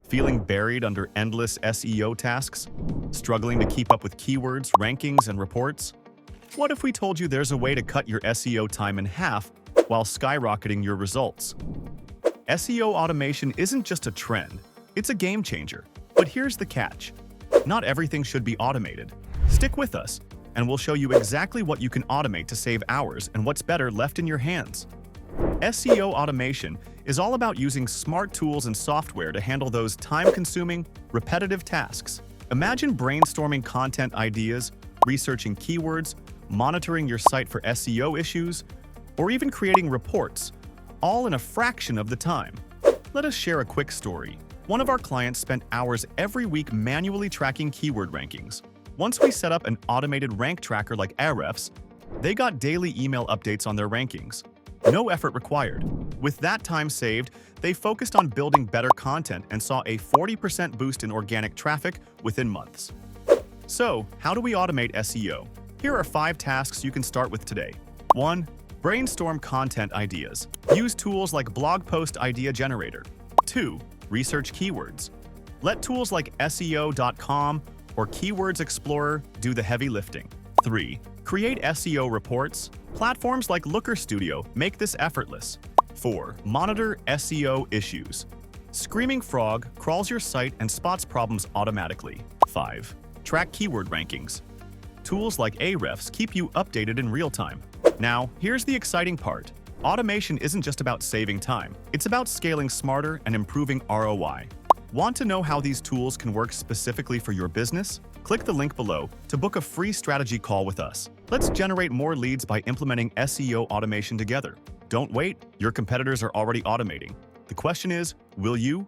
Feeling buried under endless SEO tasks? Struggling to keep up with keywords, rankings, and reports? What if we told you there's a way to cut your SEO time in half while skyrocketing your results? SEO automation isn't just a trend, it's a game changer. But here's the catch. Not everything should be automated. Stick with us, and we'll show you exactly what you can automate to save hours and what's better left in your hands. SEO automation is all about using smart tools and software to handle those time-consuming, repetitive tasks. Imagine brainstorming content ideas, researching keywords, monitoring your site for SEO issues, or even creating reports, all in a fraction of the time. Let us share a quick story. One of our clients spent hours every week manually tracking keyword rankings. Once we set up an automated rank tracker like Ahrefs, they got daily email updates on their rankings. No effort required. With that time saved, they focused on building better content and saw a 40% boost in organic traffic within months. So, how do we automate SEO? Here are 5 tasks you can start with today. 1. Brainstorm content ideas. Use tools like Blog Post Idea Generator. 2. Research keywords. Let tools like SEO.com or Keywords Explorer do the heavy lifting. 3. Create SEO reports. Platforms like Looker Studio make this effortless. 4. Monitor SEO issues. Screaming Frog crawls your site and spots problems automatically. 5. Track keyword rankings. Tools like Ahrefs keep you updated in real time. Now, here's the exciting part. Automation isn't just about saving time. It's about scaling smarter and improving ROI. Want to know how these tools can work specifically for your business? Click the link below to book a free strategy call with us. Let's generate more leads by implementing SEO automation together. Don't wait, your competitors are already automating. The question is, will you?